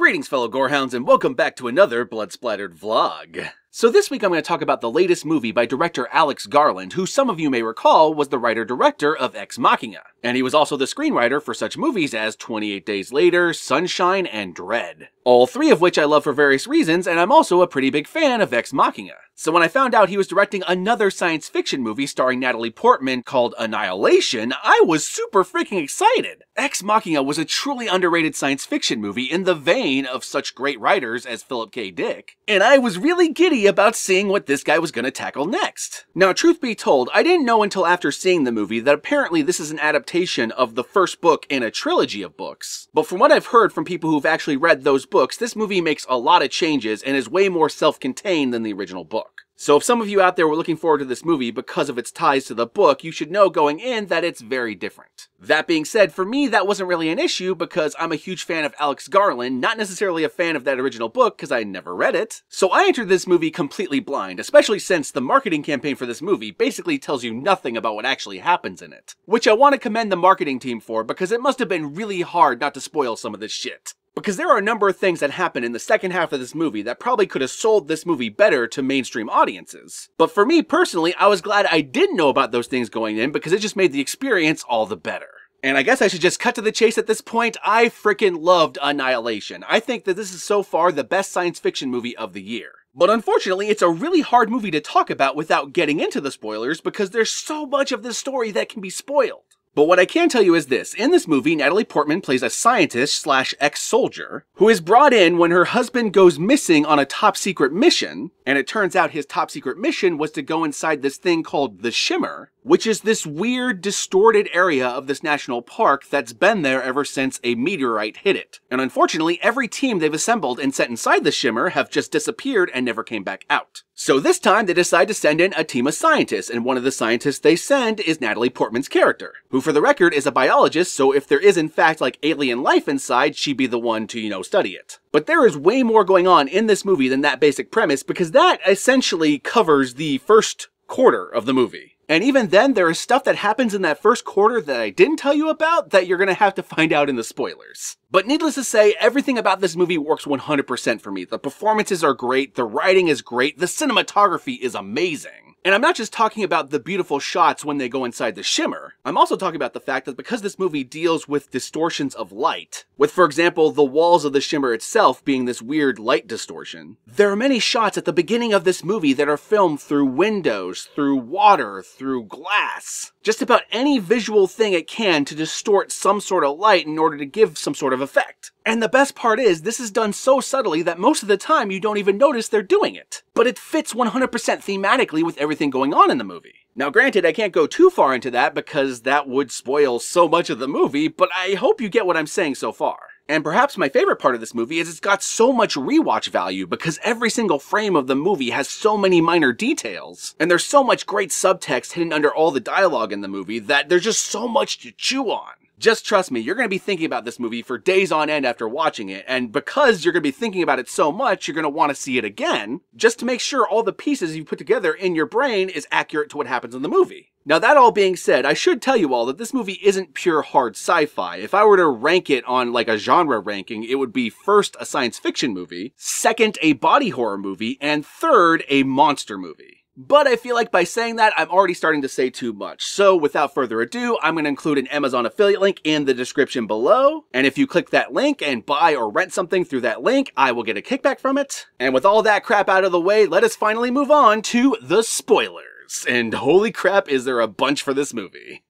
Greetings fellow Gorehounds and welcome back to another Blood Splattered vlog. So this week I'm going to talk about the latest movie by director Alex Garland, who some of you may recall was the writer-director of Ex Machina. And he was also the screenwriter for such movies as 28 Days Later, Sunshine, and Dread. All three of which I love for various reasons, and I'm also a pretty big fan of Ex Machina. So when I found out he was directing another science fiction movie starring Natalie Portman called Annihilation, I was super freaking excited! Ex Machina was a truly underrated science fiction movie in the vein of such great writers as Philip K. Dick, and I was really giddy about seeing what this guy was gonna tackle next. Now, truth be told, I didn't know until after seeing the movie that apparently this is an adaptation of the first book in a trilogy of books. But from what I've heard from people who've actually read those books, this movie makes a lot of changes and is way more self-contained than the original book. So if some of you out there were looking forward to this movie because of its ties to the book, you should know going in that it's very different. That being said, for me that wasn't really an issue because I'm a huge fan of Alex Garland, not necessarily a fan of that original book because I never read it. So I entered this movie completely blind, especially since the marketing campaign for this movie basically tells you nothing about what actually happens in it. Which I want to commend the marketing team for because it must have been really hard not to spoil some of this shit. Because there are a number of things that happen in the second half of this movie that probably could have sold this movie better to mainstream audiences. But for me personally, I was glad I didn't know about those things going in because it just made the experience all the better. And I guess I should just cut to the chase at this point. I freaking loved Annihilation. I think that this is so far the best science fiction movie of the year. But unfortunately, it's a really hard movie to talk about without getting into the spoilers because there's so much of this story that can be spoiled. But what I can tell you is this. In this movie, Natalie Portman plays a scientist slash ex-soldier who is brought in when her husband goes missing on a top secret mission, and it turns out his top secret mission was to go inside this thing called the Shimmer, which is this weird, distorted area of this national park that's been there ever since a meteorite hit it. And unfortunately, every team they've assembled and sent inside the Shimmer have just disappeared and never came back out. So this time, they decide to send in a team of scientists, and one of the scientists they send is Natalie Portman's character, who for the record is a biologist, so if there is in fact like alien life inside, she'd be the one to, study it. But there is way more going on in this movie than that basic premise, because that essentially covers the first quarter of the movie. And even then, there is stuff that happens in that first quarter that I didn't tell you about that you're gonna have to find out in the spoilers. But needless to say, everything about this movie works 100% for me. The performances are great, the writing is great, the cinematography is amazing. And I'm not just talking about the beautiful shots when they go inside the Shimmer. I'm also talking about the fact that because this movie deals with distortions of light, with for example the walls of the Shimmer itself being this weird light distortion, there are many shots at the beginning of this movie that are filmed through windows, through water, through glass. Just about any visual thing it can to distort some sort of light in order to give some sort of effect. And the best part is, this is done so subtly that most of the time you don't even notice they're doing it. But it fits 100% thematically with everything going on in the movie. Now granted, I can't go too far into that because that would spoil so much of the movie, but I hope you get what I'm saying so far. And perhaps my favorite part of this movie is it's got so much rewatch value because every single frame of the movie has so many minor details, and there's so much great subtext hidden under all the dialogue in the movie that there's just so much to chew on. Just trust me, you're going to be thinking about this movie for days on end after watching it, and because you're going to be thinking about it so much, you're going to want to see it again, just to make sure all the pieces you put together in your brain is accurate to what happens in the movie. Now that all being said, I should tell you all that this movie isn't pure hard sci-fi. If I were to rank it on like a genre ranking, it would be first a science fiction movie, second a body horror movie, and third a monster movie. But I feel like by saying that, I'm already starting to say too much. So without further ado, I'm going to include an Amazon affiliate link in the description below. And if you click that link and buy or rent something through that link, I will get a kickback from it. And with all that crap out of the way, let us finally move on to the spoilers. And holy crap, is there a bunch for this movie.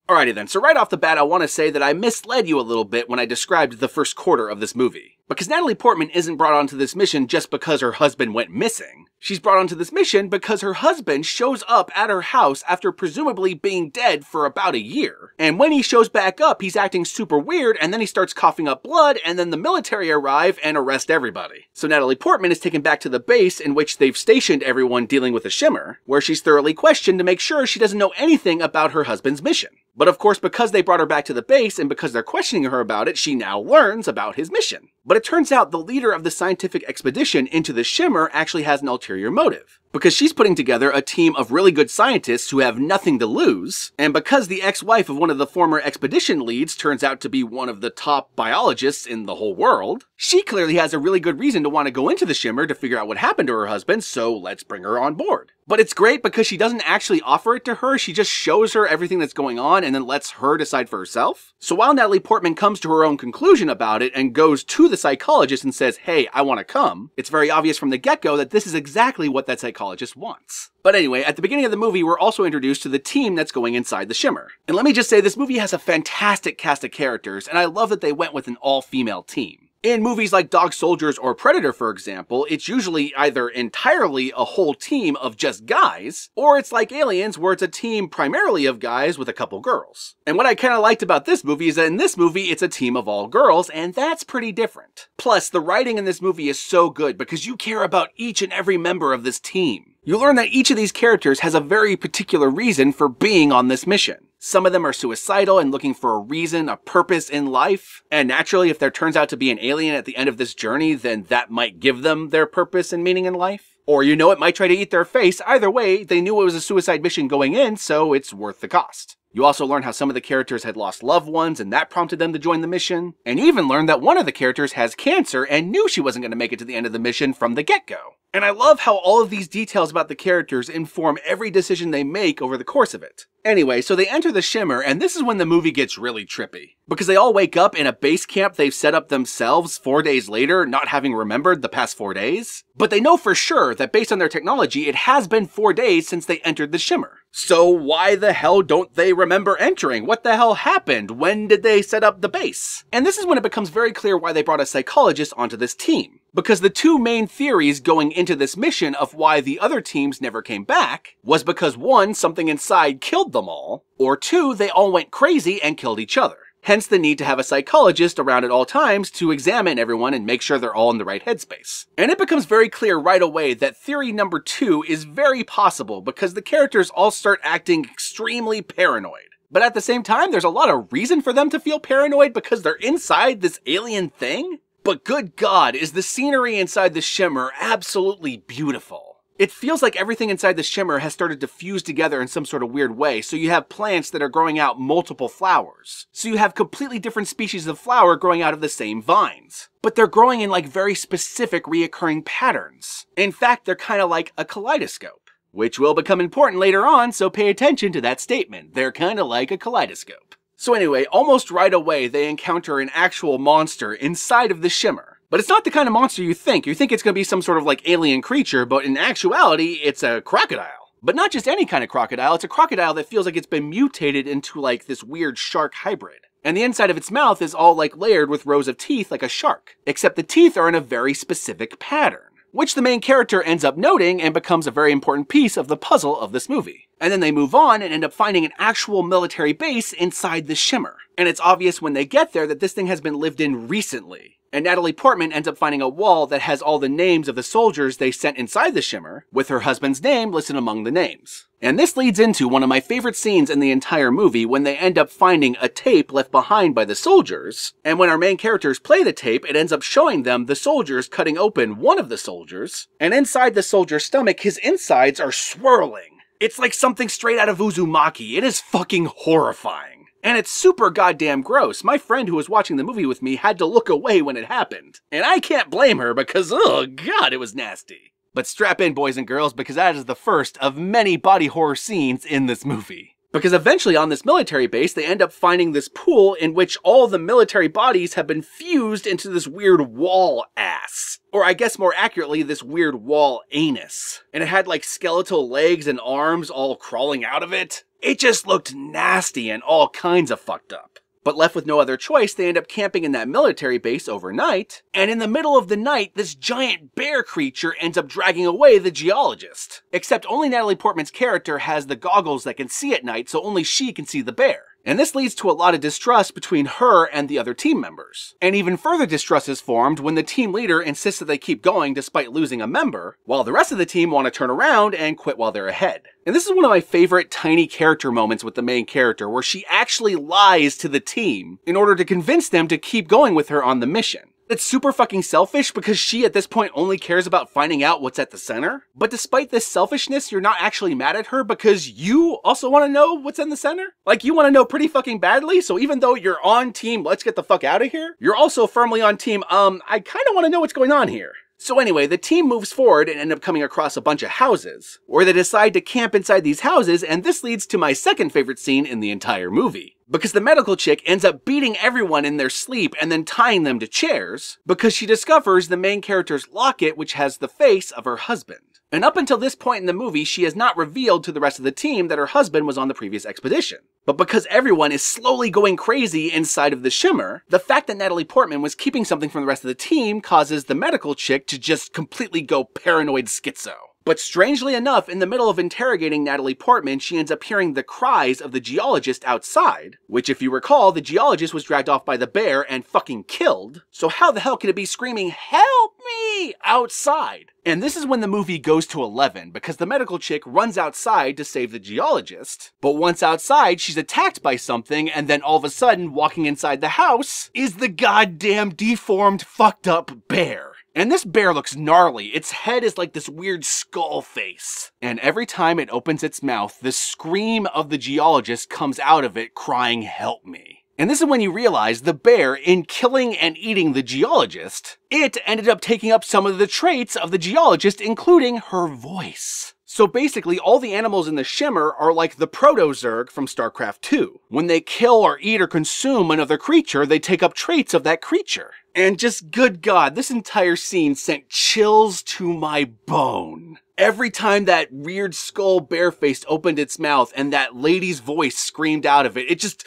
Alrighty then, so right off the bat I want to say that I misled you a little bit when I described the first quarter of this movie. Because Natalie Portman isn't brought onto this mission just because her husband went missing. She's brought onto this mission because her husband shows up at her house after presumably being dead for about a year. And when he shows back up, he's acting super weird, and then he starts coughing up blood, and then the military arrive and arrest everybody. So Natalie Portman is taken back to the base in which they've stationed everyone dealing with the Shimmer, where she's thoroughly questioned to make sure she doesn't know anything about her husband's mission. But of course, because they brought her back to the base and because they're questioning her about it, she now learns about his mission. But it turns out the leader of the scientific expedition into the Shimmer actually has an ulterior motive. Because she's putting together a team of really good scientists who have nothing to lose, and because the ex-wife of one of the former expedition leads turns out to be one of the top biologists in the whole world, she clearly has a really good reason to want to go into the Shimmer to figure out what happened to her husband, so let's bring her on board. But it's great because she doesn't actually offer it to her, she just shows her everything that's going on and then lets her decide for herself. So while Natalie Portman comes to her own conclusion about it and goes to the psychologist and says, hey, I want to come, it's very obvious from the get-go that this is exactly what that psychologist wants. But anyway, at the beginning of the movie, we're also introduced to the team that's going inside the Shimmer. And let me just say, this movie has a fantastic cast of characters, and I love that they went with an all-female team. In movies like Dog Soldiers or Predator, for example, it's usually either entirely a whole team of just guys, or it's like Aliens, where it's a team primarily of guys with a couple girls. And what I kind of liked about this movie is that in this movie, it's a team of all girls, and that's pretty different. Plus, the writing in this movie is so good because you care about each and every member of this team. You learn that each of these characters has a very particular reason for being on this mission. Some of them are suicidal and looking for a reason, a purpose in life. And naturally, if there turns out to be an alien at the end of this journey, then that might give them their purpose and meaning in life. Or, you know, it might try to eat their face. Either way, they knew it was a suicide mission going in, so it's worth the cost. You also learn how some of the characters had lost loved ones, and that prompted them to join the mission. And you even learn that one of the characters has cancer and knew she wasn't going to make it to the end of the mission from the get-go. And I love how all of these details about the characters inform every decision they make over the course of it. Anyway, so they enter the Shimmer, and this is when the movie gets really trippy. Because they all wake up in a base camp they've set up themselves 4 days later, not having remembered the past 4 days. But they know for sure that based on their technology, it has been 4 days since they entered the Shimmer. So why the hell don't they remember entering? What the hell happened? When did they set up the base? And this is when it becomes very clear why they brought a psychologist onto this team. Because the two main theories going into this mission of why the other teams never came back was because 1, something inside killed them all, or 2, they all went crazy and killed each other. Hence the need to have a psychologist around at all times to examine everyone and make sure they're all in the right headspace. And it becomes very clear right away that theory number 2 is very possible because the characters all start acting extremely paranoid. But at the same time, there's a lot of reason for them to feel paranoid because they're inside this alien thing. But good God, is the scenery inside the Shimmer absolutely beautiful. It feels like everything inside the Shimmer has started to fuse together in some sort of weird way, so you have plants that are growing out multiple flowers. So you have completely different species of flower growing out of the same vines. But they're growing in like very specific reoccurring patterns. In fact, they're kind of like a kaleidoscope. Which will become important later on, so pay attention to that statement. They're kind of like a kaleidoscope. So anyway, almost right away, they encounter an actual monster inside of the Shimmer. But it's not the kind of monster you think. You think it's going to be some sort of like alien creature, but in actuality, it's a crocodile. But not just any kind of crocodile, it's a crocodile that feels like it's been mutated into like this weird shark hybrid. And the inside of its mouth is all like layered with rows of teeth like a shark. Except the teeth are in a very specific pattern, which the main character ends up noting and becomes a very important piece of the puzzle of this movie. And then they move on and end up finding an actual military base inside the Shimmer. And it's obvious when they get there that this thing has been lived in recently. And Natalie Portman ends up finding a wall that has all the names of the soldiers they sent inside the Shimmer, with her husband's name listed among the names. And this leads into one of my favorite scenes in the entire movie when they end up finding a tape left behind by the soldiers. And when our main characters play the tape, it ends up showing them the soldiers cutting open one of the soldiers. And inside the soldier's stomach, his insides are swirling. It's like something straight out of Uzumaki. It is fucking horrifying. And it's super goddamn gross. My friend who was watching the movie with me had to look away when it happened. And I can't blame her because, oh god, it was nasty. But strap in, boys and girls, because that is the first of many body horror scenes in this movie. Because eventually on this military base, they end up finding this pool in which all the military bodies have been fused into this weird wall ass. Or I guess more accurately, this weird wall anus. And it had like skeletal legs and arms all crawling out of it. It just looked nasty and all kinds of fucked up. But left with no other choice, they end up camping in that military base overnight, and in the middle of the night, this giant bear creature ends up dragging away the geologist. Except only Natalie Portman's character has the goggles that can see at night, so only she can see the bear. And this leads to a lot of distrust between her and the other team members. And even further distrust is formed when the team leader insists that they keep going despite losing a member, while the rest of the team want to turn around and quit while they're ahead. And this is one of my favorite tiny character moments with the main character, where she actually lies to the team in order to convince them to keep going with her on the mission. That's super fucking selfish because she at this point only cares about finding out what's at the center. But despite this selfishness, you're not actually mad at her because you also want to know what's in the center. Like, you want to know pretty fucking badly, so even though you're on team let's get the fuck out of here, you're also firmly on team I kind of want to know what's going on here. So anyway, the team moves forward and end up coming across a bunch of houses, where they decide to camp inside these houses, and this leads to my second favorite scene in the entire movie. Because the medical chick ends up beating everyone in their sleep and then tying them to chairs, because she discovers the main character's locket, which has the face of her husband. And up until this point in the movie, she has not revealed to the rest of the team that her husband was on the previous expedition. But because everyone is slowly going crazy inside of the Shimmer, the fact that Natalie Portman was keeping something from the rest of the team causes the medical chick to just completely go paranoid schizo. But strangely enough, in the middle of interrogating Natalie Portman, she ends up hearing the cries of the geologist outside, which if you recall, the geologist was dragged off by the bear and fucking killed. So how the hell can it be screaming, "Help me!" outside? And this is when the movie goes to 11, because the medical chick runs outside to save the geologist. But once outside, she's attacked by something, and then all of a sudden, walking inside the house, is the goddamn deformed, fucked up bear. And this bear looks gnarly. Its head is like this weird skull face. And every time it opens its mouth, the scream of the geologist comes out of it crying, "Help me." And this is when you realize the bear, in killing and eating the geologist, it ended up taking up some of the traits of the geologist, including her voice. So basically, all the animals in the Shimmer are like the Proto-Zerg from StarCraft 2. When they kill or eat or consume another creature, they take up traits of that creature. And just, good God, this entire scene sent chills to my bone. Every time that weird skull bare-faced opened its mouth and that lady's voice screamed out of it, it just...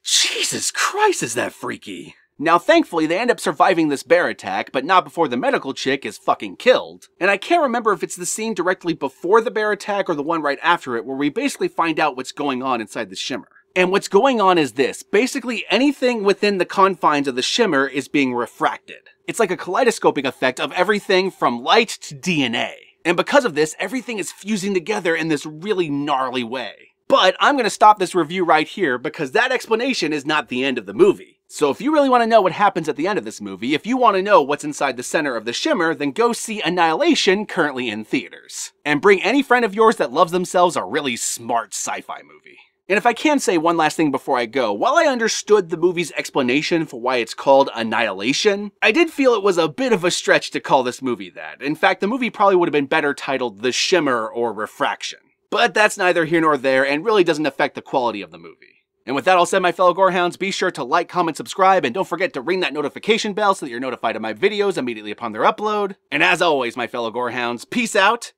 Jesus Christ, is that freaky. Now, thankfully, they end up surviving this bear attack, but not before the medical chick is fucking killed. And I can't remember if it's the scene directly before the bear attack or the one right after it, where we basically find out what's going on inside the Shimmer. And what's going on is this. Basically, anything within the confines of the Shimmer is being refracted. It's like a kaleidoscoping effect of everything from light to DNA. And because of this, everything is fusing together in this really gnarly way. But I'm going to stop this review right here because that explanation is not the end of the movie. So if you really want to know what happens at the end of this movie, if you want to know what's inside the center of the Shimmer, then go see Annihilation, currently in theaters. And bring any friend of yours that loves themselves a really smart sci-fi movie. And if I can say one last thing before I go, while I understood the movie's explanation for why it's called Annihilation, I did feel it was a bit of a stretch to call this movie that. In fact, the movie probably would have been better titled The Shimmer or Refraction. But that's neither here nor there and really doesn't affect the quality of the movie. And with that all said, my fellow Gorehounds, be sure to like, comment, subscribe, and don't forget to ring that notification bell so that you're notified of my videos immediately upon their upload. And as always, my fellow Gorehounds, peace out,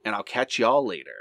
and I'll catch y'all later.